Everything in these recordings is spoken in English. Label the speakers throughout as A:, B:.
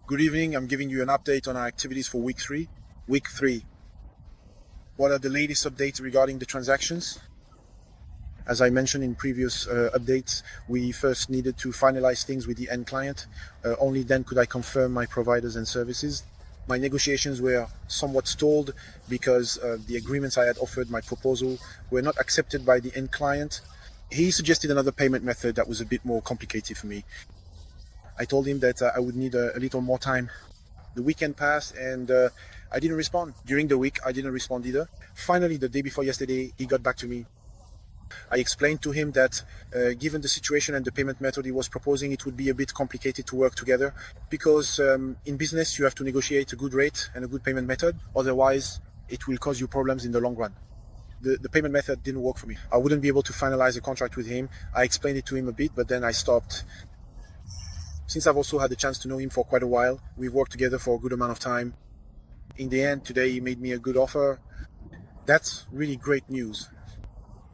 A: Good evening. I'm giving you an update on our activities for week 3. Week 3. What are the latest updates regarding the transactions? As I mentioned in previous updates, we first needed to finalize things with the end client. Only then could I confirm my providers and services. My negotiations were somewhat stalled because the agreements I had offered, my proposal, were not accepted by the end client. He suggested another payment method that was a bit more complicated for me. I told him that I would need a little more time. The weekend passed and I didn't respond. During the week, I didn't respond either. Finally, the day before yesterday, he got back to me. I explained to him that given the situation and the payment method he was proposing, it would be a bit complicated to work together because in business, you have to negotiate a good rate and a good payment method. Otherwise, it will cause you problems in the long run. The payment method didn't work for me. I wouldn't be able to finalize a contract with him. I explained it to him a bit, but then I stopped. Since I've also had the chance to know him for quite a while, we've worked together for a good amount of time. In the end, today he made me a good offer. That's really great news.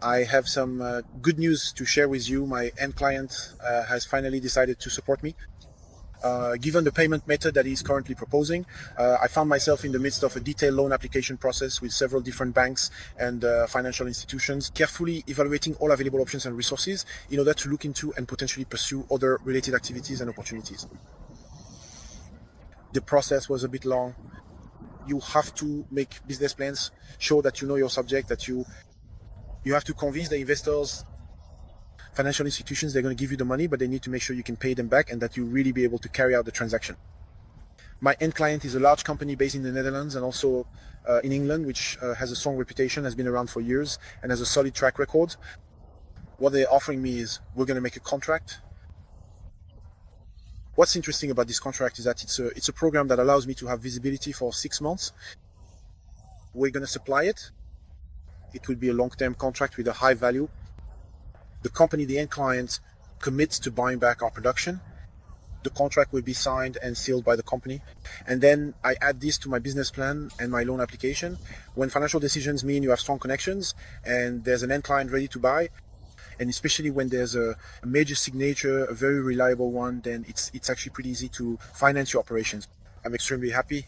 A: I have some good news to share with you. My end client has finally decided to support me. Given the payment method that he's currently proposing, I found myself in the midst of a detailed loan application process with several different banks and financial institutions, carefully evaluating all available options and resources in order to look into and potentially pursue other related activities and opportunities. The process was a bit long. You have to make business plans, show that you know your subject, that you have to convince the investors, financial institutions, they're going to give you the money, but they need to make sure you can pay them back and that you really be able to carry out the transaction. My end client is a large company based in the Netherlands and also in England, which has a strong reputation, has been around for years, and has a solid track record. What they're offering me is we're going to make a contract. What's interesting about this contract is that it's a program that allows me to have visibility for 6 months. We're going to supply it. It will be a long-term contract with a high value. The company, the end client, commits to buying back our production. The contract will be signed and sealed by the company. And then I add this to my business plan and my loan application. When financial decisions mean you have strong connections and there's an end client ready to buy, and especially when there's a major signature, a very reliable one, then it's actually pretty easy to finance your operations. I'm extremely happy.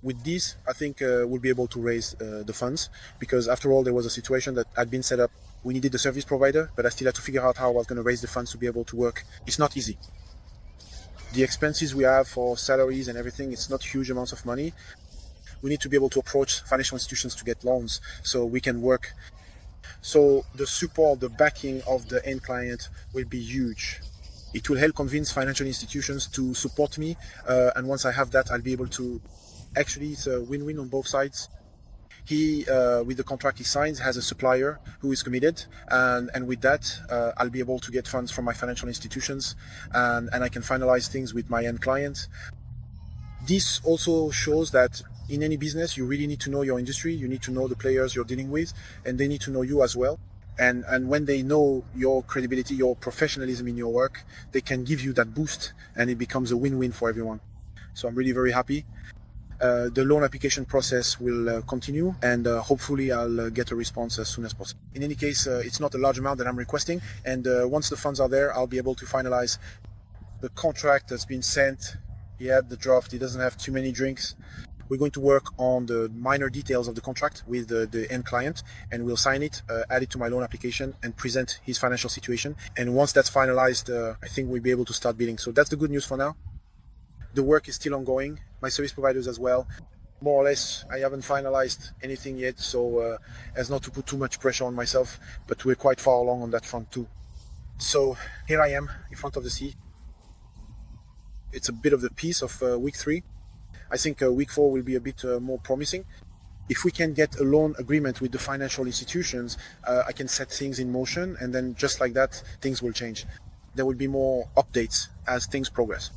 A: With this, I think we'll be able to raise the funds because after all, there was a situation that had been set up. We needed the service provider, but I still had to figure out how I was going to raise the funds to be able to work. It's not easy. The expenses we have for salaries and everything, it's not huge amounts of money. We need to be able to approach financial institutions to get loans so we can work. So the support, the backing of the end client will be huge. It will help convince financial institutions to support me. And once I have that, I'll be able to... Actually, it's a win-win on both sides. He, with the contract he signs, has a supplier who is committed, and with that, I'll be able to get funds from my financial institutions, and I can finalize things with my end client. This also shows that in any business, you really need to know your industry, you need to know the players you're dealing with, and they need to know you as well. And when they know your credibility, your professionalism in your work, they can give you that boost, and it becomes a win-win for everyone. So I'm really very happy. The loan application process will continue, and hopefully I'll get a response as soon as possible. In any case, it's not a large amount that I'm requesting, and once the funds are there, I'll be able to finalize. The contract has been sent. He had the draft. He doesn't have too many drinks. We're going to work on the minor details of the contract with the end client, and we'll sign it, add it to my loan application, and present his financial situation. And once that's finalized, I think we'll be able to start billing. So that's the good news for now. The work is still ongoing, my service providers as well. More or less, I haven't finalized anything yet, so as not to put too much pressure on myself, but we're quite far along on that front too. So here I am in front of the sea. It's a bit of the piece of week 3. I think week 4 will be a bit more promising. If we can get a loan agreement with the financial institutions, I can set things in motion, and then just like that, things will change. There will be more updates as things progress.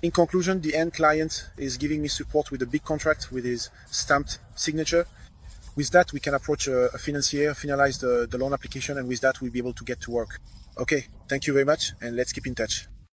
A: In conclusion, the end client is giving me support with a big contract with his stamped signature. With that, we can approach a financier, finalize the loan application, and with that, we'll be able to get to work. Okay, thank you very much, and let's keep in touch.